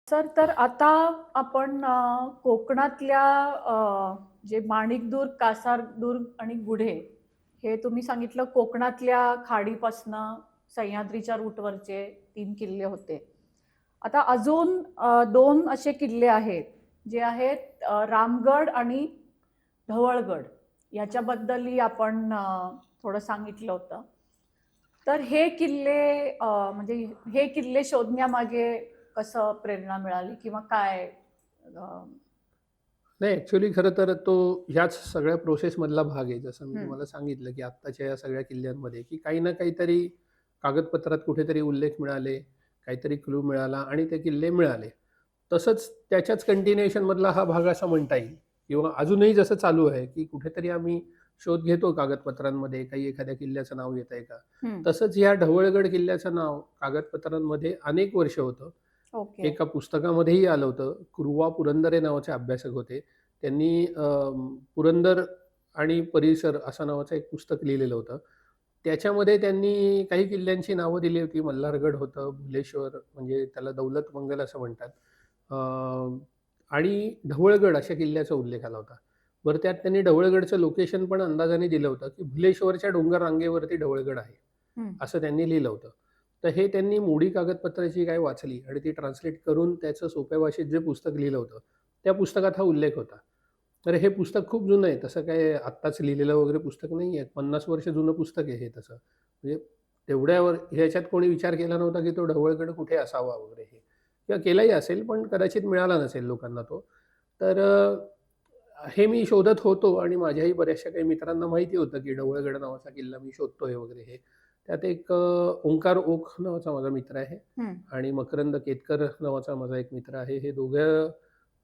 Sir, तर आता आपण कोकणातल्या जे माणिकदुर्ग, कासारदुर्ग आणि गुढे हे तुम्ही सांगितलं कोकणातल्या खाडीपासनं सह्याद्रीच्या रूटवरचे 3 किल्ले होते. आता अजून 2 असे किल्ले आहेत, जे आहेत रामगड आणि धवळगड. याच्याबद्दलही आपण थोडं सांगितलं होतं. तर हे किल्ले म्हणजे हे किल्ले शोधण्यामागे कसं प्रेरणा मिळाली किंवा काय? अ, नाही, ॲक्चुअली खरं तर तो ह्याच सगळ्या प्रोसेसमधला भाग आहे. जसं मी हं. तुम्हाला सांगितलं, की आत्ताच्या या सगळ्या किल्ल्यांमध्ये, की काही ना काहीतरी कागदपत्रात कुठेतरी उल्लेख मिळाले, काहीतरी क्लू मिळाला आणि ते किल्ले मिळाले. तसंच त्याच्याच कंटिन्युएशनमधला हा भाग असा म्हणता येईल किंवा अजूनही जसं चालू आहे, की कुठेतरी आम्ही शोध घेतो कागदपत्रांमध्ये, काही एखाद्या किल्ल्याचं नाव येतंय का? हं. तसंच या ढवळगड किल्ल्याचं नाव कागदपत्रांमध्ये अनेक वर्ष होतं. ओके. एका पुस्तकामध्येही आलं होतं. कुरुवा पुरंदरे नावाचे अभ्यासक होते. त्यांनी पुरंदर आणि परिसर असं नावाचं एक पुस्तक लिहिलेलं होतं. त्याच्यामध्ये त्यांनी काही किल्ल्यांची नावं दिली होती. मल्हारगड होतं, भुलेश्वर म्हणजे त्याला दौलत मंगल असं म्हणतात. अ, आणि ढवळगड अशा किल्ल्याचा उल्लेख आला होता. बरं त्यात त्यांनी ढवळगडचं लोकेशन पण अंदाजाने दिलं होतं, की भुलेश्वरच्या डोंगर रांगेवरती ढवळगड आहे. हं. असं त्यांनी लिहिलं होतं. तर हे त्यांनी मोडी कागदपत्राची काय वाचली आणि ती ट्रान्सलेट करून त्याचं सोप्या भाषेत जे पुस्तक लिहिलं होतं, त्या पुस्तकात हा उल्लेख होता. तर हे पुस्तक खूप जुनं आहे. तसं काय आत्ताच लिहिलेलं वगैरे पुस्तक नाही आहे. 50 वर्ष जुनं पुस्तक आहे हे तसं. म्हणजे तेवढ्यावर ह्याच्यात कोणी विचार केला नव्हता, की तो ढवळगड कुठे असावा वगैरे हे. किंवा केलाही असेल, पण कदाचित मिळाला नसेल लोकांना तो. तर हे मी शोधत होतो आणि माझ्याही बऱ्याचशा काही मित्रांना माहिती होतं, की ढवळगड नावाचा किल्ला मी शोधतोय वगैरे हे. त्यात एक ओंकार ओक नावाचा माझा मित्र आहे हं. आणि मकरंद केतकर नावाचा माझा एक मित्र आहे. हे दोघं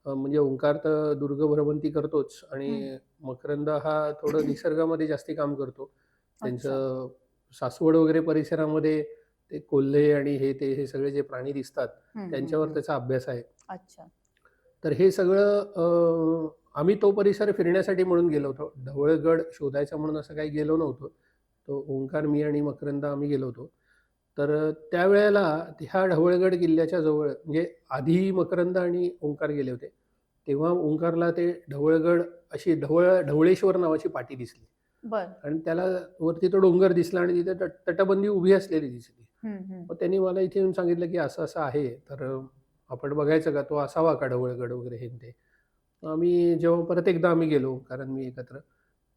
म्हणजे ओंकार तर दुर्ग भ्रमंती करतोच हं. आणि मकरंद हा थोडं निसर्गामध्ये जास्ती काम करतो. अच्छा. त्यांचं सासवड वगैरे परिसरामध्ये ते कोल्हे आणि हे सगळे जे प्राणी दिसतात, हं, हं, त्यांच्यावर हं. त्याचा अभ्यास आहे. अच्छा. तर हे सगळं आम्ही तो परिसर फिरण्यासाठी म्हणून गेलो होतो. ढवळगड शोधायचा म्हणून असं काही गेलो नव्हतो. तो ओंकार, मी आणि मकरंद आम्ही गेलो होतो. तर त्यावेळेला ह्या ढवळगड किल्ल्याच्या जवळ म्हणजे आधी मकरंद आणि ओंकार गेले होते. तेव्हा ओंकारला ते ढवळगड अशी ढवळेश्वर नावाची पाटी दिसली बरं. आणि त्याला वरती तो डोंगर दिसला आणि तिथे तटबंदी उभी असलेली दिसली. हं, हं. मग त्यांनी मला इथे येऊन सांगितलं, की असं-असं आहे. तर आपण बघायचं का? तो असावा का ढवळगड वगैरे हे आणि ते. आम्ही जेव्हा परत एकदा आम्ही गेलो, कारण मी एकत्र.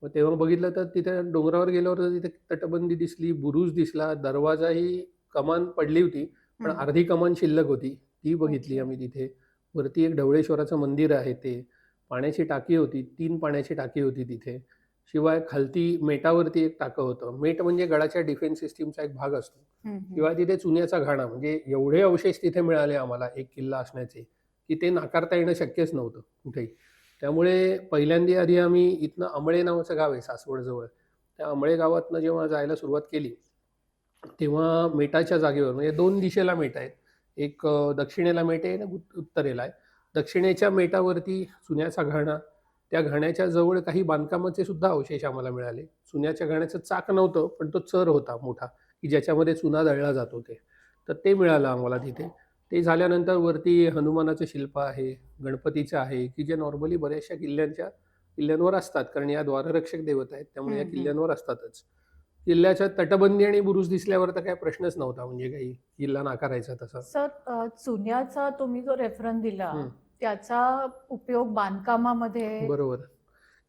मग तेव्हा बघितलं तर तिथे डोंगरावर गेल्यावर तर तिथे तटबंदी दिसली, बुरुज दिसला, दरवाजाही कमान पडली होती, पण हं. अर्धी कमान शिल्लक होती. ती बघितली ओके. आम्ही तिथे. वरती एक ढवळेश्वराचं मंदिर आहे ते. पाण्याची टाकी होती, 3 पाण्याची टाकी होती तिथे. शिवाय खालती मेटावरती एक टाकं होतं. मेट म्हणजे गडाच्या डिफेन्स सिस्टमचा एक भाग असतो. हं, हं. शिवाय तिथे चुन्याचा घाणा म्हणजे एवढे अवशेष तिथे मिळाले आम्हाला एक किल्ला असण्याचे, की ते नाकारता येणं शक्यच नव्हतं कुठेही. त्यामुळे पहिल्यांदा आधी आम्ही इथनं अमळे नावाचं गाव आहे सासवडजवळ. त्या अमळे गावातनं जेव्हा जायला सुरुवात केली, तेव्हा मेटाच्या जागेवर म्हणजे 2 दिशेला मेट आहेत. एक दक्षिणेला मेट आहे आणि उत्तरेला आहे. दक्षिणेच्या मेटावरती चुन्याचा घाणा, त्या घाण्याच्या जवळ काही बांधकामाचे सुद्धा अवशेष आम्हाला मिळाले. चुन्याच्या घाण्याचं चाक नव्हतं, पण तो चर होता मोठा, की ज्याच्यामध्ये चुना दळला जातो ते. तर ते मिळालं आम्हाला तिथे. ते झाल्यानंतर वरती हनुमानाचं शिल्प आहे, गणपतीचं आहे, की जे नॉर्मली बऱ्याचशा किल्ल्यांवर असतात. कारण या द्वाररक्षक देवता आहेत, त्यामुळे या हं, हं. किल्ल्यांवर असतातच. किल्ल्याच्या तटबंदी आणि बुरुज दिसल्यावर तर काही प्रश्नच नव्हता म्हणजे काही किल्ला नाकारायचा तसा. सर, चुन्याचा तुम्ही जो रेफरन्स दिला, हं, त्याचा उपयोग बांधकामामध्ये. बरोबर.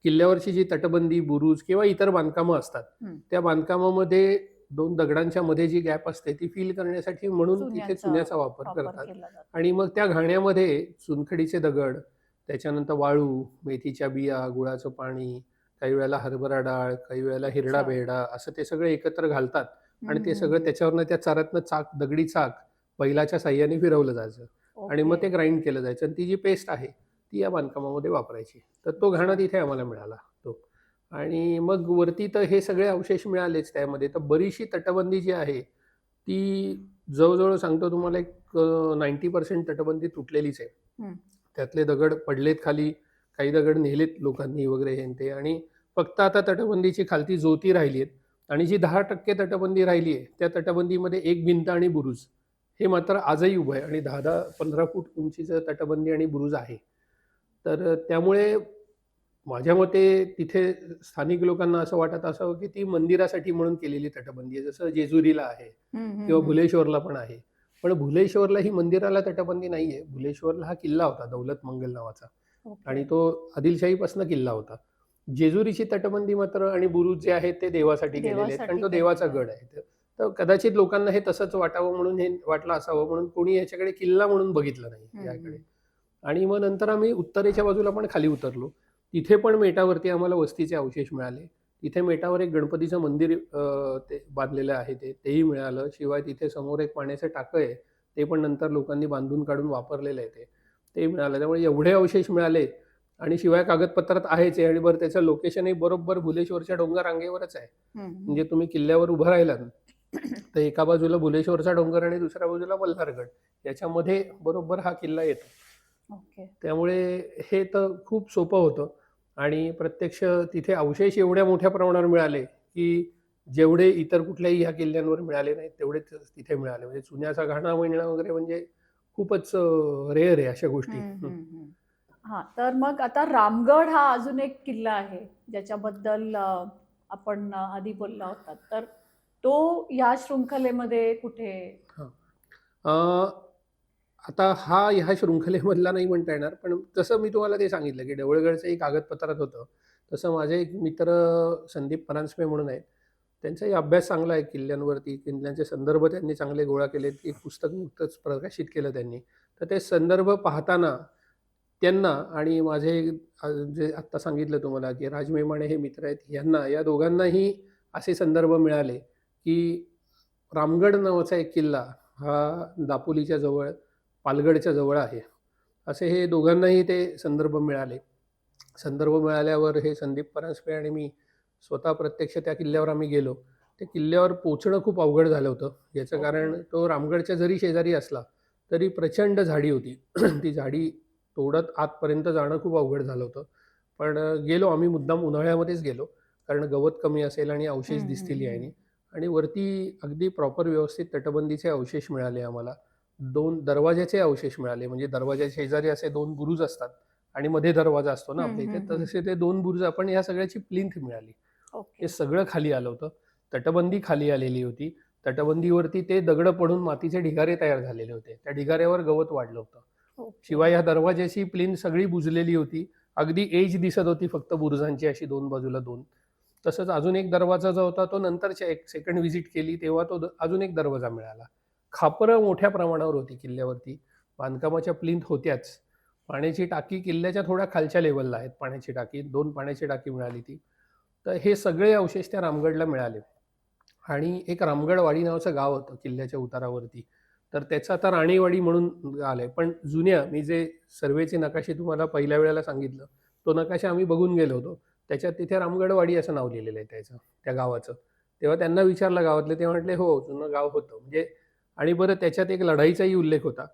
किल्ल्यावरची जी तटबंदी, बुरुज किंवा इतर बांधकामं असतात, हं. त्या बांधकामामध्ये 2 दगडांच्या मध्ये जी गॅप असते ती फिल करण्यासाठी म्हणून तिथे चुन्याचा चुन्याचा वापर वापर करतात केला जातो. आणि मग त्या घाण्यामध्ये चुनखडीचे दगड, त्याच्यानंतर वाळू, मेथीच्या बिया, गुळाचं पाणी, काही वेळेला हरभरा डाळ, काही वेळेला हिरडा अच्छा. बेरडा असं ते सगळं एकत्र घालतात आणि हं, ते हं, सगळं हं. त्याच्यावरनं त्या चारातनं दगडी चाक बैलाच्या साहाय्याने फिरवलं जायचं आणि ओके. मग ते ग्राइंड केलं जायचं आणि ती जी पेस्ट आहे, ती या बांधकामामध्ये वापरायची. तर तो घाणा अच्छा. तिथे आम्हाला मिळाला तो. आणि मग वरती तर हे सगळे अवशेष मिळालेच त्यामध्ये. तर बरीचशी तटबंदी जी आहे, ती जवळ सांगतो तुम्हाला एक 90% तटबंदी तुटलेलीच आहे. हं. त्यातले दगड पडलेत खाली, काही दगड नेलेत लोकांनी वगैरे हे आणि ते आणि फक्त आता तटबंदीची खालती जोती राहिली आहेत आणि जी 10% तटबंदी राहिली आहे, त्या तटबंदीमध्ये एक भिंत आणि बुरुज हे मात्र आजही उभं आहे आणि 10-15 फूट उंचीचं तटबंदी आणि बुरुज आहे. तर त्यामुळे माझ्या मते तिथे स्थानिक लोकांना असं वाटत असावं, की ती मंदिरासाठी म्हणून केलेली तटबंदी आहे. जसं जेजुरीला आहे हं, हं, किंवा हं. भुलेश्वरला पण आहे. पण भुलेश्वरला ही मंदिराला तटबंदी नाहीये. भुलेश्वरला हा किल्ला होता दौलत मंगल नावाचा ओके. आणि तो आदिलशाहीपासून किल्ला होता. जेजुरीची तटबंदी मात्र आणि बुरुज जे आहेत ते देवासाठी केलेले आहेत, कारण देवासाठी तो देवाचा केलेलं आहे. गड आहे. तर कदाचित लोकांना हे तसंच वाटावं म्हणून हे वाटलं असावं म्हणून कोणी याच्याकडे किल्ला म्हणून बघितलं नाही हं, याकडे. हं. आणि मग नंतर आम्ही उत्तरेच्या बाजूला पण खाली उतरलो. तिथे पण मेटावरती आम्हाला वस्तीचे अवशेष मिळाले. तिथे मेटावर एक गणपतीचं मंदिर ते बांधलेलं आहे तेही मिळालं. शिवाय तिथे समोर एक पाण्याचं टाकं आहे. ते पण नंतर लोकांनी बांधून काढून वापरलेलं आहे ते मिळालं. त्यामुळे एवढे अवशेष मिळाले आणि शिवाय कागदपत्रात आहेच आहे आणि बरं त्याचं लोकेशनही बरोबर भुलेश्वरच्या डोंगर रांगेवरच आहे. हं, हं. म्हणजे तुम्ही किल्ल्यावर उभं राहिलात, तर एका बाजूला भुलेश्वरचा डोंगर आणि दुसऱ्या बाजूला मल्हारगड. याच्यामध्ये बरोबर हा किल्ला येतो. ओके. त्यामुळे हे तर खूप सोपं होतं आणि प्रत्यक्ष तिथे अवशेष एवढ्या मोठ्या प्रमाणावर मिळाले, की जेवढे इतर कुठल्याही ह्या किल्ल्यांवर मिळाले नाहीत, तेवढे तिथे मिळाले. म्हणजे चुन्याचा घाणा मिळणं वगैरे म्हणजे खूपच रेअर आहे अशा गोष्टी. हं, हं, हं. हां, तर मग आता रामगड हा अजून एक किल्ला आहे, ज्याच्याबद्दल आपण आधी बोलला होता. तर तो या शृंखलेमध्ये कुठे? हां. अ, आता हा ह्या शृंखलेमधला नाही म्हणता येणार, पण जसं मी तुम्हाला ते सांगितलं, की देऊळगडचंही कागदपत्रात होतं. तसं माझे एक मित्र संदीप परांजपे म्हणून आहेत. त्यांचाही अभ्यास चांगला आहे किल्ल्यांवरती. किल्ल्यांचे संदर्भ त्यांनी चांगले गोळा केलेत. एक पुस्तक नुकतंच प्रकाशित केलं त्यांनी. तर ते संदर्भ पाहताना त्यांना आणि माझे जे आत्ता सांगितलं तुम्हाला, की राज मेमाणे हे मित्र आहेत, या दोघांनाही असे संदर्भ मिळाले, की रामगड नावाचा एक किल्ला हा दापोलीच्या जवळ, पालगडच्या जवळ आहे. असे हे दोघांनाही ते संदर्भ मिळाले. संदर्भ मिळाल्यावर हे संदीप परांजपे आणि मी स्वतः प्रत्यक्ष त्या किल्ल्यावर आम्ही गेलो. त्या किल्ल्यावर पोहोचणं खूप अवघड झालं होतं. याचं ओके. कारण तो रामगडच्या जरी शेजारी असला, तरी प्रचंड झाडी होती. ती झाडी तोडत आतपर्यंत जाणं खूप अवघड झालं होतं. पण गेलो आम्ही मुद्दाम उन्हाळ्यामध्येच गेलो. कारण गवत कमी असेल आणि अवशेष हं, हं, दिसतील हं. यानी आणि वरती अगदी प्रॉपर व्यवस्थित तटबंदीचे अवशेष मिळाले आम्हाला. 2 दरवाजाचे अवशेष मिळाले. म्हणजे दरवाजाच्या शेजारी असे 2 बुरुज असतात आणि मध्ये दरवाजा असतो ना हं, आपल्या इथे. हं, तर हं. तसे ते 2 बुरुज आपण ह्या सगळ्याची प्लिंथ मिळाली. ओके. हे सगळं खाली आलं होतं. तटबंदी खाली आलेली होती. तटबंदीवरती ते दगडं पडून मातीचे ढिगारे तयार झालेले होते. त्या ढिगाऱ्यावर गवत वाढलं होतं. ओके. शिवाय ह्या दरवाजाची प्लिंथ सगळी बुजलेली होती. अगदी एज दिसत होती फक्त बुरुजांची अशी 2 बाजूला 2. तसंच अजून एक दरवाजा जो होता तो नंतरच्या एक सेकंड व्हिजिट केली तेव्हा तो अजून एक दरवाजा मिळाला. खापरं मोठ्या प्रमाणावर होती किल्ल्यावरती. बांधकामाच्या प्लिंथ होत्याच. पाण्याची टाकी किल्ल्याच्या थोड्या खालच्या लेव्हलला आहेत पाण्याची टाकी. 2 पाण्याची टाकी मिळाली ती. तर हे सगळे अवशेष त्या रामगडला मिळाले. आणि एक रामगडवाडी नावाचं गाव होतं किल्ल्याच्या उतारावरती. तर त्याचं आता राणेवाडी म्हणून आलंय. पण जुन्या मी जे सर्व्हेचे नकाशे तुम्हाला पहिल्या वेळेला सांगितलं, तो नकाशा आम्ही बघून गेलो होतो. त्याच्यात तिथे रामगडवाडी असं नाव लिहिलेलं आहे त्याचं, त्या गावाचं. तेव्हा त्यांना विचारलं गावातले, ते म्हटले, "हो, जुनं गाव होतं." म्हणजे आणि बरं त्याच्यात एक लढाईचाही उल्लेख होता.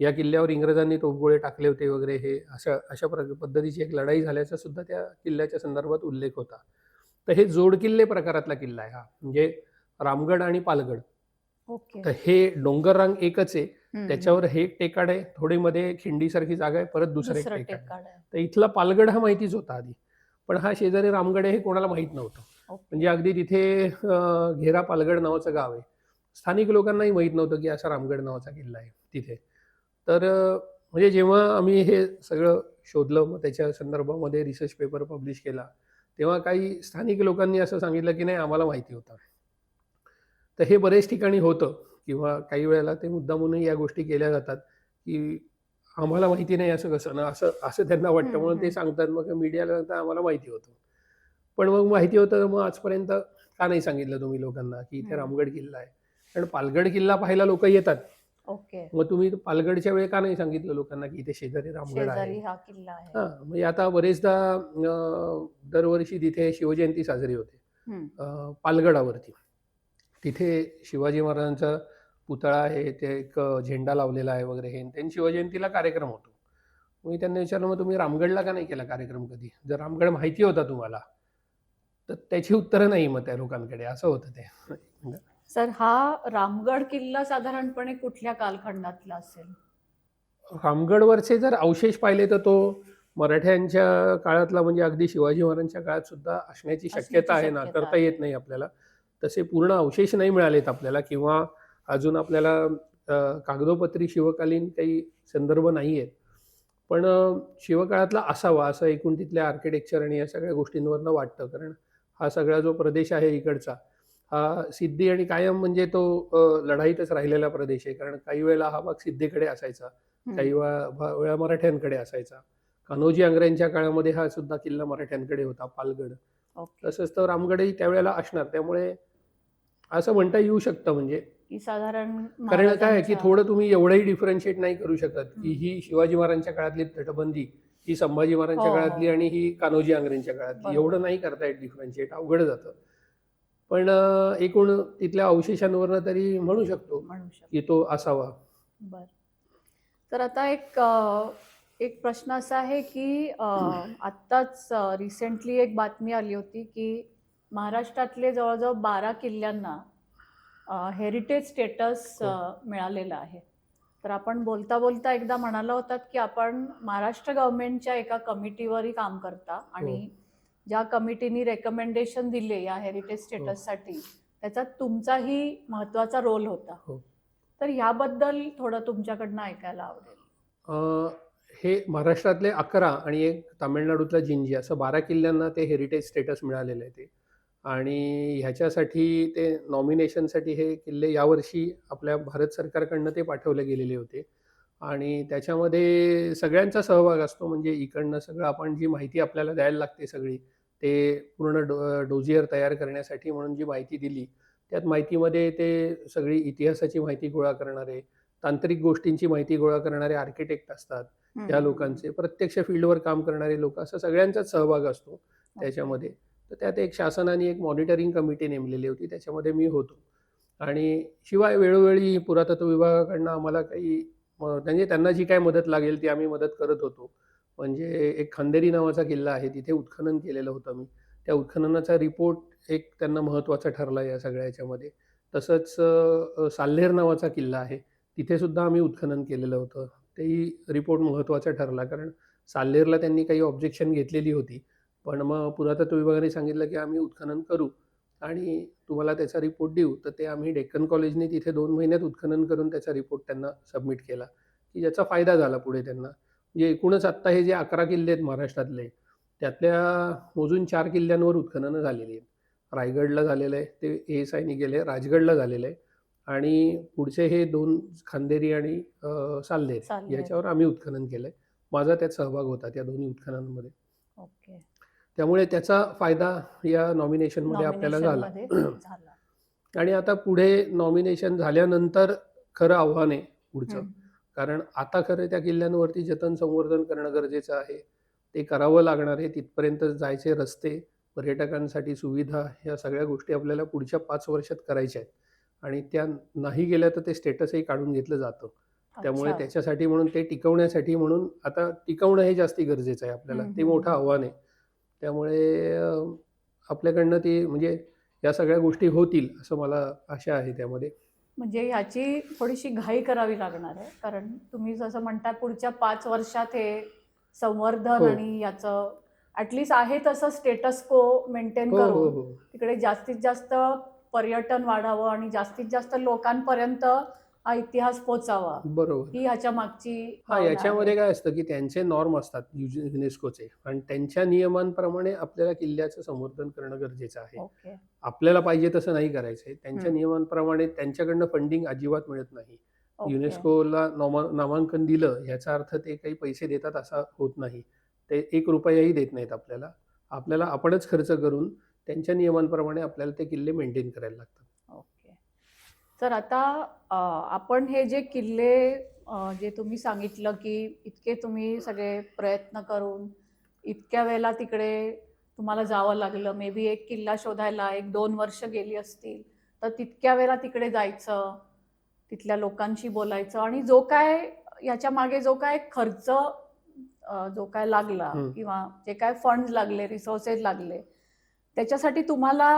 या किल्ल्यावर इंग्रजांनी तोफगोळे टाकले होते वगैरे हे अशा अशा पद्धतीची एक लढाई झाल्याचा सुद्धा त्या किल्ल्याच्या संदर्भात उल्लेख होता. तर हे जोडकिल्ले प्रकारातला किल्ला आहे हा. म्हणजे रामगड आणि पालगड. ओके. तर हे डोंगररांग एकच आहे. हं, हं. त्याच्यावर हे एक टेकाड आहे. थोडी मध्ये खिंडीसारखी जागा आहे. परत दुसरं एक दुसरं टेकाड आहे. टेकाड आहे. तर इथला पालगड हा माहितीच होता आधी. पण हा शेजारी रामगड आहे हे कोणाला माहीत नव्हतं. ओके. म्हणजे अगदी तिथे घेरा पालगड नावाचं गाव आहे. स्थानिक लोकांनाही माहीत नव्हतं, की असा रामगड नावाचा किल्ला आहे तिथे. तर म्हणजे जेव्हा आम्ही हे सगळं शोधलं, मग त्याच्या संदर्भामध्ये रिसर्च पेपर पब्लिश केला, तेव्हा काही स्थानिक लोकांनी असं सांगितलं, की नाही आम्हाला माहिती होतं. तर हे बरेच ठिकाणी होतं किंवा काही वेळेला ते मुद्दामूनही या गोष्टी केल्या जातात, की आम्हाला माहिती नाही असं कसं ना, असं असं त्यांना वाटतं हं, म्हणून ते हं. सांगतात. मग मीडियाला सांगतात आम्हाला माहिती होतं. पण मग माहिती होतं तर मग आजपर्यंत का नाही सांगितलं तुम्ही लोकांना, की इथे हं. रामगड किल्ला आहे? कारण पालगड किल्ला पाहायला लोकं येतात. ओके. मग तुम्ही पालगडच्या वेळी का नाही सांगितलं लोकांना, की इथे शेजारी रामगड आहे? शेजारी हा किल्ला आहे. हां, म्हणजे आता बरेचदा दरवर्षी तिथे शिवजयंती साजरी होते. हं. पालगडावरती. तिथे शिवाजी महाराजांचा पुतळा आहे, ते एक झेंडा लावलेला आहे वगैरे हे आणि त्यांनी शिवजयंतीला कार्यक्रम होतो. मी त्यांना विचारलं, "मग तुम्ही रामगडला का नाही केला कार्यक्रम कधी? जर रामगड माहिती होता तुम्हाला?" तर त्याची उत्तरं नाही मग त्या लोकांकडे, असं होतं ते. सर, हा रामगड किल्ला साधारणपणे कुठल्या कालखंडातला असेल? रामगडवरचे जर अवशेष पाहिले तर तो मराठ्यांच्या काळातला म्हणजे अगदी शिवाजी महाराजांच्या काळात सुद्धा असण्याची शक्यता असण्याची आहे, शक्यता नाकारता आहे. येत नाही आपल्याला. तसे पूर्ण अवशेष नाही मिळालेत आपल्याला किंवा अजून आपल्याला कागदोपत्री शिवकालीन काही संदर्भ नाही आहेत. पण शिवकाळातला असावा असं एकूण तिथल्या आर्किटेक्चर आणि या सगळ्या गोष्टींवरनं वाटतं. कारण हा सगळा जो प्रदेश आहे इकडचा, हा सिद्धी आणि कायम म्हणजे तो लढाईतच राहिलेला प्रदेश आहे. कारण काही वेळेला हा भाग सिद्धीकडे असायचा, हं. काही वेळा मराठ्यांकडे असायचा. कान्होजी आंग्र्यांच्या काळामध्ये हा सुद्धा किल्ला मराठ्यांकडे होता, पालगड. ओके. तसंच तो रामगडही त्यावेळेला असणार. त्यामुळे असं म्हणता येऊ शकतं म्हणजे. की साधारण कारण काय आहे, की महाराजांच्या. थोडं तुम्ही एवढंही डिफरन्शिएट नाही करू शकत, की हं. ही शिवाजी महाराजांच्या काळातली तटबंदी, ही संभाजी हो, महाराजांच्या हो, काळातली हो. आणि ही कान्होजी आंग्र्यांच्या काळातली. बरोबर. एवढं नाही करता येत डिफरन्शिएट, अवघड जातं. पण एकूण तिथल्या अवशेषांवरनं तरी म्हणू शकतो, म्हणू शकतो. की तो असावा. बरं. तर आता एक प्रश्न असा आहे, की आत्ताच रिसेंटली एक बातमी आली होती, की महाराष्ट्रातले जवळ-जवळ 12 किल्ल्यांना हेरिटेज स्टेटस हो, मिळालेलं आहे. तर आपण बोलता-बोलता एकदा म्हणाला होतात, की आपण महाराष्ट्र गव्हर्नमेंटच्या एका कमिटीवरही काम करता हो, आणि ज्या कमिटीनी रेकमेंडेशन दिले या हेरिटेज हो, स्टेटससाठी, त्याच्यात तुमचाही महत्त्वाचा रोल होता. हो. तर ह्याबद्दल थोडं तुमच्याकडनं ऐकायला आवडेल. अ, हे महाराष्ट्रातले 11 आणि एक तामिळनाडूतला जिंजी असं 12 किल्ल्यांना ते हेरिटेज स्टेटस मिळालेलं आहे ते. आणि ह्याच्यासाठी ते नॉमिनेशनसाठी हे किल्ले यावर्षी आपल्या भारत सरकारकडनं ते पाठवले गेलेले होते. आणि त्याच्यामध्ये सगळ्यांचा सहभाग असतो म्हणजे इकडनं सगळं आपण जी माहिती आपल्याला द्यायला लागते सगळी, ते पूर्ण डोजियर तयार करण्यासाठी म्हणून जी माहिती दिली, त्यात माहितीमध्ये ते सगळी इतिहासाची माहिती गोळा करणारे, तांत्रिक गोष्टींची माहिती गोळा करणारे आर्किटेक्ट असतात, हं, त्या हं, हं. लोकांचे, प्रत्यक्ष फील्डवर काम करणारे लोकं, असं सगळ्यांचाच सहभाग असतो ओके. त्याच्यामध्ये. तर त्यात एक शासनाने एक मॉनिटरिंग कमिटी नेमलेली होती, त्याच्यामध्ये मी होतो. आणि शिवाय वेळोवेळी पुरातत्व विभागाकडनं आम्हाला काही म्हणजे त्यांना जी काही मदत लागेल ती आम्ही मदत करत होतो. म्हणजे एक खांदेरी नावाचा किल्ला आहे, तिथे उत्खनन केलेलं होतं मी. त्या उत्खननाचा रिपोर्ट एक त्यांना महत्त्वाचा ठरला या सगळ्या ह्याच्यामध्ये. तसंच साल्हेर नावाचा किल्ला आहे, तिथे सुद्धा आम्ही उत्खनन केलेलं होतं. तेही रिपोर्ट महत्त्वाचा ठरला कारण साल्हेरला त्यांनी काही ऑब्जेक्शन घेतलेली होती. पण मग पुरातत्व विभागाने सांगितलं, की आम्ही उत्खनन करू आणि तुम्हाला त्याचा रिपोर्ट देऊ. तर ते आम्ही डेक्कन कॉलेजने तिथे 2 महिन्यात उत्खनन करून त्याचा रिपोर्ट त्यांना सबमिट केला, की ज्याचा फायदा झाला पुढे त्यांना. म्हणजे एकूणच आत्ता हे जे 11 किल्ले आहेत महाराष्ट्रातले, त्यातल्या मोजून 4 किल्ल्यांवर उत्खननं झालेली आहेत. रायगडला झालेलं आहे, ते ए-एस-आयनी केलंय. राजगडला झालेलं आहे आणि पुढचे हे 2 खांदेरी आणि साल्हेर चालेल. याच्यावर आम्ही उत्खनन केलंय. माझा त्यात सहभाग होता त्या दोन्ही उत्खननांमध्ये. ओके. त्यामुळे त्याचा फायदा या नॉमिनेशनमध्ये आपल्याला झाला. नॉमिनेशनमध्ये झाला. आणि आता पुढे नॉमिनेशन झाल्यानंतर खरं आव्हान आहे पुढचं. हं. कारण आता खरं त्या किल्ल्यांवरती जतन संवर्धन करणं गरजेचं आहे. ते करावं लागणार आहे. तिथपर्यंत जायचे रस्ते, पर्यटकांसाठी सुविधा ह्या सगळ्या गोष्टी आपल्याला पुढच्या 5 वर्षात करायच्या आहेत. आणि त्या नाही गेल्या तर ते स्टेटसही काढून घेतलं जातं. त्यामुळे अच्छा. त्याच्यासाठी म्हणून ते टिकवण्यासाठी म्हणून आता टिकवणं हे जास्ती गरजेचं आहे आपल्याला. हं, ते हं, मोठं हं. आव्हान आहे. त्यामुळे आपल्याकडनं ती म्हणजे या सगळ्या गोष्टी होतील असं मला आशा आहे त्यामध्ये. म्हणजे ह्याची थोडीशी घाई करावी लागणार आहे. कारण तुम्ही जसं म्हणताय पुढच्या 5 वर्षात हे संवर्धन हो. आणि याचं ॲटलीस्ट आहे तसं स्टेटस को मेंटेन हो, हो, करून हो. तिकडे जास्तीत जास्त पर्यटन वाढावं आणि जास्तीत जास्त लोकांपर्यंत हा इतिहास पोहोचावा, बरोबर. ही ह्याच्या मागची हां, भावना आहे. याच्यामध्ये काय असतं, की त्यांचे नॉर्म असतात युनेस्कोचे आणि त्यांच्या नियमांप्रमाणे आपल्याला किल्ल्याचं संवर्धन करणं गरजेचं आहे. ओके. आपल्याला पाहिजे तसं नाही करायचं आहे. त्यांच्या हं. नियमांप्रमाणे त्यांच्याकडनं फंडिंग अजिबात मिळत नाही. ओके. युनेस्कोला नामांकन दिलं याचा अर्थ ते काही पैसे देतात असा होत नाही. ते ₹1 देत नाहीत आपल्याला. आपल्याला आपणच खर्च करून त्यांच्या नियमांप्रमाणे आपल्याला ते किल्ले मेंटेन करायला लागतात. ओके. तर आता आपण हे जे किल्ले जे तुम्ही सांगितलं, की इतके तुम्ही सगळे प्रयत्न करून इतक्या वेळेला तिकडे तुम्हाला जावं लागलं. मे बी एक किल्ला शोधायला 1-2 वर्ष गेली असतील. तर तितक्या वेळेला तिकडे जायचं, तिथल्या लोकांशी बोलायचं आणि जो काय याच्या मागे जो काय खर्च जो काय लागला हं. किंवा जे काय फंड्स लागले, रिसोर्सेस लागले, त्याच्यासाठी तुम्हाला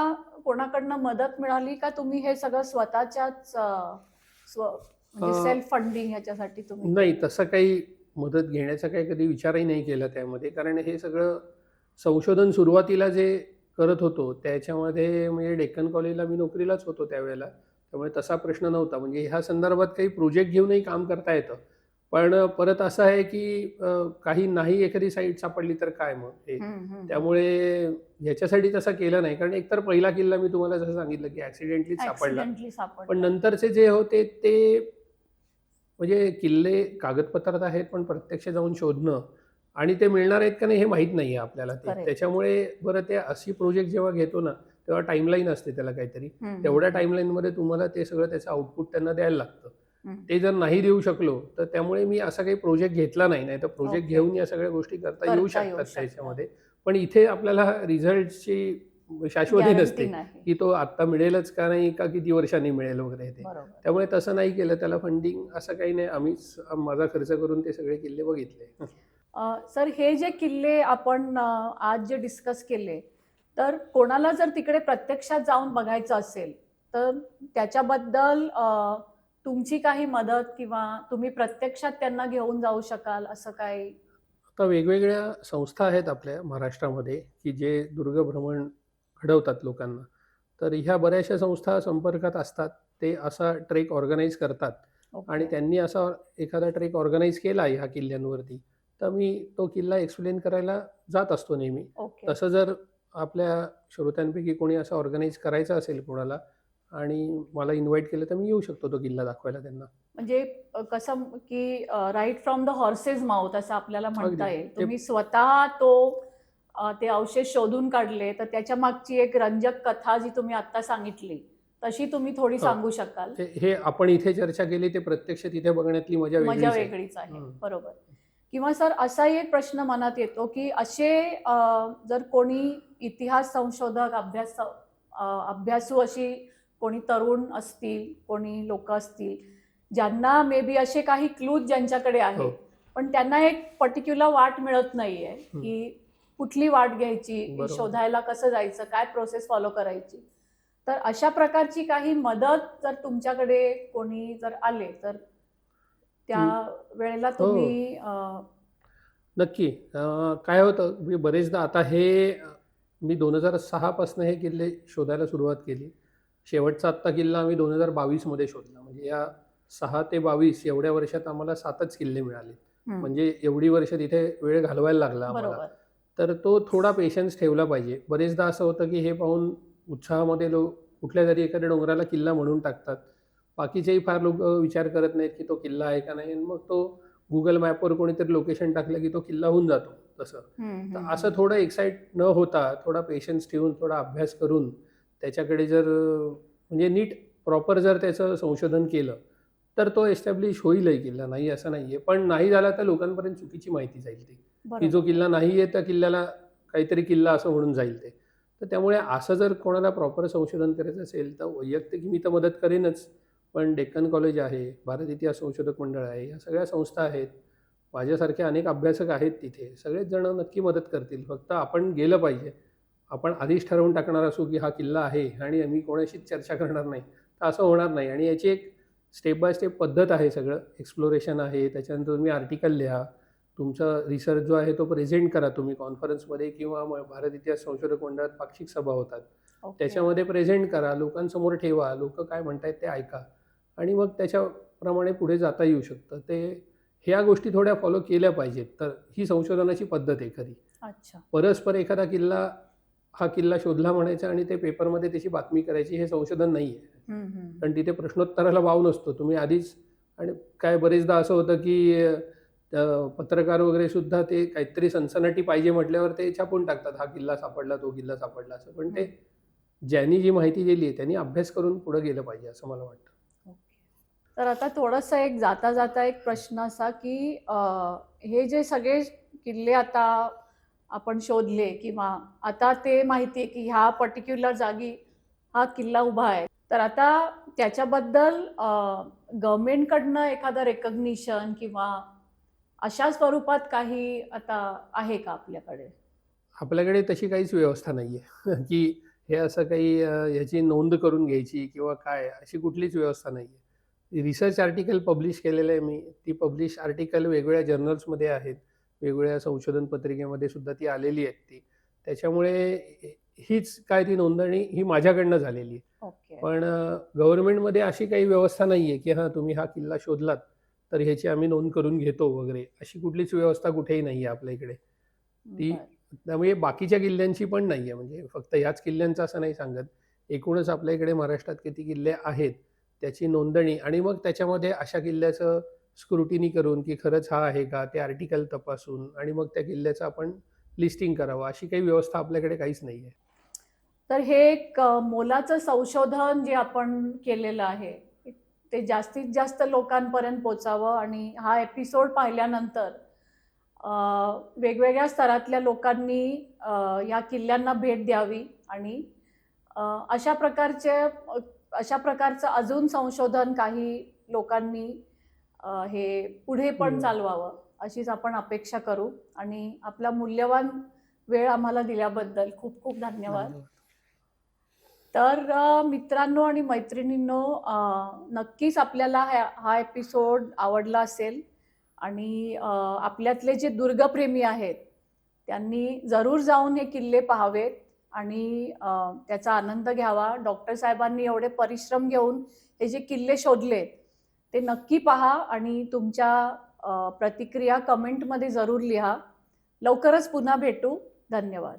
कोणाकडनं मदत मिळाली का तुम्ही हे सगळं स्वतःच्याच म्हणजे अ, सेल्फ फंडिंग ह्याच्यासाठी तुम्ही नाही, केलं? तसं काही मदत घेण्याचा काही कधी विचारही नाही केला त्यामध्ये. कारण हे सगळं संशोधन सुरुवातीला जे करत होतो, त्याच्यामध्ये म्हणजे डेक्कन कॉलेजला मी नोकरीलाच होतो त्यावेळेला. त्यामुळे तसा प्रश्न नव्हता. म्हणजे ह्या संदर्भात काही प्रोजेक्ट घेऊनही काम करता येतं. पण परत असं आहे की काही नाही एखादी साईट सापडली तर काय मग हे. हं, हं, हं. त्यामुळे ह्याच्यासाठी तसं केलं नाही. कारण एकतर पहिला किल्ला मी तुम्हाला जसं सांगितलं की ॲक्सिडेंटलीच सापडला. ॲक्सिडेंटली पण सापडला. नंतरचे जे होते ते म्हणजे किल्ले कागदपत्रात आहेत, पण प्रत्यक्ष जाऊन शोधणं आणि ते मिळणार आहेत का नाही हे माहीत नाही आहे आपल्याला ते. करेक्ट. त्याच्यामुळे बरं ते अशी प्रोजेक्ट जेव्हा घेतो ना, तेव्हा टाईमलाईन असते त्याला काहीतरी. हं, हं, तेवढ्या हं. टाईमलाईनमध्ये तुम्हाला ते सगळं त्याचं आउटपुट त्यांना द्यायला लागतं. हं. ते जर नाही देऊ शकलो, तर त्यामुळे मी असा काही प्रोजेक्ट घेतला नाही. नाहीतर प्रोजेक्ट ओके. घेऊन या सगळ्या गोष्टी करता येऊ करता येऊ शकतात शकतात. त्याच्यामध्ये. पण इथे आपल्याला रिझल्टची शाश्वती गॅरंटी नसते, नाही. की तो आत्ता मिळेलच का नाही, का किती वर्षांनी मिळेल वगैरे ते. बरोबर. त्यामुळे तसं नाही केलं. त्याला फंडिंग असं काही नाही. आम्हीच माझा खर्च करून ते सगळे किल्ले बघितले. सर हे जे किल्ले आपण आज जे डिस्कस केले, तर कोणाला जर तिकडे प्रत्यक्षात जाऊन बघायचं असेल, तर त्याच्याबद्दल तुमची काही मदत किंवा तुम्ही प्रत्यक्षात त्यांना घेऊन जाऊ शकाल असं काही? आता वेगवेगळ्या संस्था आहेत आपल्या महाराष्ट्रामध्ये, की जे दुर्गभ्रमण घडवतात लोकांना. तर ह्या बऱ्याचशा संस्था संपर्कात असतात. ते असा ट्रेक ऑर्गनाईज करतात आणि ओके. त्यांनी असा एखादा ट्रेक ऑर्गनाईज केला ह्या किल्ल्यांवरती, तर मी तो किल्ला एक्सप्लेन करायला जात असतो नेहमी. ओके. तसं जर आपल्या श्रोत्यांपैकी कोणी असं ऑर्गनाईज करायचं असेल कोणाला आणि मला इन्व्हाईट केलं, तर मी येऊ शकतो तो किल्ला दाखवायला त्यांना. म्हणजे कसं की right from the horse's mouth असं आपल्याला अगदी. म्हणता येईल. ते तुम्ही स्वतः ते अवशेष शोधून काढले, तर त्याच्या मागची एक रंजक कथा जी तुम्ही आता सांगितली, तशी तुम्ही थोडी हो. सांगू शकाल? हे आपण इथे चर्चा केली ते प्रत्यक्ष तिथे बघण्यातली मजा मजा वेगळीच आहे. वेगळीच आहे. हं. बरोबर. किंवा सर असाही एक प्रश्न मनात येतो, की असे जर कोणी इतिहास संशोधक, अभ्यासू अशी कोणी तरुण असतील, कोणी लोकं असतील, ज्यांना मे बी असे काही क्लूज ज्यांच्याकडे हो. आहेत, पण त्यांना एक पर्टिक्युलर वाट मिळत नाहीये, हं. की कुठली वाट घ्यायची, की बरोबर. शोधायला कसं जायचं, काय प्रोसेस फॉलो करायची. तर अशा प्रकारची काही मदत जर तुमच्याकडे कोणी जर आले, तर त्या हं. वेळेला हो. तुम्ही नक्की. काय होतं मी बरेचदा आता हे मी 2006 पासनं हे किल्ले शोधायला सुरुवात केली. शेवटचा आत्ता किल्ला आम्ही 2022 मध्ये शोधला. म्हणजे या 6 ते 22 एवढ्या वर्षात आम्हाला 7च किल्ले मिळाले. हं, म्हणजे एवढी वर्ष तिथे वेळ घालवायला लागला आम्हाला. बरोबर. तर तो थोडा पेशन्स ठेवला पाहिजे. बरेचदा असं होतं, की हे पाहून उत्साहामध्ये कुठल्यातरी एखाद्या डोंगराला किल्ला म्हणून टाकतात. बाकीचेही फार लोकं विचार करत नाहीत, की तो किल्ला आहे का नाही आणि मग तो Google मॅपवर कोणीतरी लोकेशन टाकलं, की तो किल्ला होऊन जातो तसं. हं, तर हं, असं हं. थोडं एक्साईट न होता, थोडा पेशन्स ठेवून, थोडा अभ्यास करून त्याच्याकडे जर म्हणजे नीट प्रॉपर जर त्याचं संशोधन केलं, तर तो एस्टॅब्लिश होईलही किल्ला, नाही असं नाहीये. पण नाही झाला तर लोकांपर्यंत चुकीची माहिती जाईल ती, की जो बरोबर. किल्ला नाहीये त्या किल्ल्याला काहीतरी किल्ला असं म्हणून जाईल ते. तर त्यामुळे असं जर कोणाला प्रॉपर संशोधन करायचं असेल, तर वैयक्तिक मी तर मदत करेनच. पण डेक्कन कॉलेज आहे, भारत इतिहास संशोधक मंडळ आहे, या सगळ्या संस्था आहेत. माझ्यासारखे अनेक अभ्यासक आहेत तिथे. सगळेच जण नक्की मदत करतील. फक्त आपण गेलं पाहिजे. आपण आधीच ठरवून टाकणार असू, की हा किल्ला आहे आणि आम्ही कोणाशीच चर्चा करणार नाही, तर असं होणार नाही. आणि याची एक स्टेप बाय स्टेप पद्धत आहे सगळं. एक्सप्लोरेशन आहे, त्याच्यानंतर तुम्ही आर्टिकल लिहा. तुमचा रिसर्च जो आहे तो प्रेझेंट करा तुम्ही कॉन्फरन्समध्ये किंवा भारत इतिहास संशोधक मंडळात पाक्षिक सभा होतात. ओके. त्याच्यामध्ये प्रेझेंट करा, लोकांसमोर ठेवा, लोकं काय म्हणतायत ते ऐका आणि मग त्याच्याप्रमाणे पुढे जाता येऊ शकतं. ह्या गोष्टी थोड्या फॉलो केल्या पाहिजेत. तर ही संशोधनाची पद्धत आहे खरी. अच्छा. परस्पर एखादा किल्ला, हा किल्ला शोधला म्हणायचा आणि ते पेपरमध्ये त्याची बातमी करायची हे संशोधन नाहीये. हं, हं. कारण तिथे प्रश्नोत्तराला वाव नसतो. तुम्ही आधीच आणि काय बरेचदा असं होतं, की पत्रकार वगैरे सुद्धा ते काहीतरी सनसनाटी पाहिजे म्हटल्यावर ते छापून टाकतात. हा किल्ला सापडला, तो किल्ला सापडला असं. पण ते हं. ज्यांनी जी माहिती दिली आहे त्यांनी अभ्यास करून पुढे गेलं पाहिजे असं मला वाटतं. ओके. तर आता थोडंसं एक जाता-जाता एक प्रश्न असा, की हे जे सगळे किल्ले आता आपण शोधले किंवा आता ते माहिती आहे, की ह्या पर्टिक्युलर जागी हा किल्ला उभा आहे. तर आता त्याच्याबद्दल गव्हर्नमेंटकडनं एखादं रिकॉग्निशन किंवा अशा स्वरूपात काही आता आहे का आपल्याकडे? आपल्याकडे तशी काहीच व्यवस्था नाहीये, की हे असं काही ह्याची नोंद करून घ्यायची किंवा काय अशी कुठलीच व्यवस्था नाही आहे. रिसर्च आर्टिकल पब्लिश केलेलं आहे मी. ती पब्लिश आर्टिकल वेगवेगळ्या जर्नल्समध्ये आहेत. वेगवेगळ्या संशोधन पत्रिकेमध्ये सुद्धा ती आलेली आहेत ती. त्याच्यामुळे हीच काय ती नोंदणी ही माझ्याकडनं झालेली आहे. ओके. पण गव्हर्नमेंटमध्ये अशी काही व्यवस्था नाही आहे, की हां, तुम्ही हा किल्ला शोधलात, तर ह्याची आम्ही नोंद करून घेतो वगैरे. अशी कुठलीच व्यवस्था कुठेही नाही आहे आपल्या इकडे. ती बरं. त्यामुळे बाकीच्या किल्ल्यांची पण नाही आहे. म्हणजे फक्त ह्याच किल्ल्यांचं असं नाही सांगत. एकूणच आपल्या इकडे महाराष्ट्रात किती किल्ले आहेत, त्याची नोंदणी आणि मग त्याच्यामध्ये अशा किल्ल्याचं स्क्रुटिनी करून, की खरंच हा आहे का? ते आर्टिकल तपासून आणि मग त्या किल्ल्याचं आपण लिस्टिंग करावं. अशी काही व्यवस्था आपल्याकडे काहीच नाही आहे. तर हे एक मोलाचं संशोधन जे आपण केलेलं आहे, ते जास्तीत जास्त लोकांपर्यंत पोहोचावं आणि हा एपिसोड पाहिल्यानंतर अ, वेगवेगळ्या स्तरातल्या लोकांनी या किल्ल्यांना भेट द्यावी आणि अ, अशा प्रकारचे अशा प्रकारचं अजून संशोधन काही लोकांनी हे पुढे पण हं. चालवावं, अशीच आपण अपेक्षा करू आणि आपला मूल्यवान वेळ आम्हाला दिल्याबद्दल खूप खूप धन्यवाद. धन्यवाद. तर मित्रांनो आणि मैत्रिणींनो, नक्कीच आपल्याला हा एपिसोड आवडला असेल आणि आपल्यातले जे दुर्गप्रेमी आहेत, त्यांनी जरूर जाऊन हे किल्ले पाहावेत आणि त्याचा आनंद घ्यावा. डॉक्टर साहेबांनी एवढे परिश्रम घेऊन हे जे किल्ले शोधलेत, ते नक्की पहा आणि तुमच्या प्रतिक्रिया कमेंटमध्ये जरूर लिहा. लवकरच पुन्हा भेटू. धन्यवाद.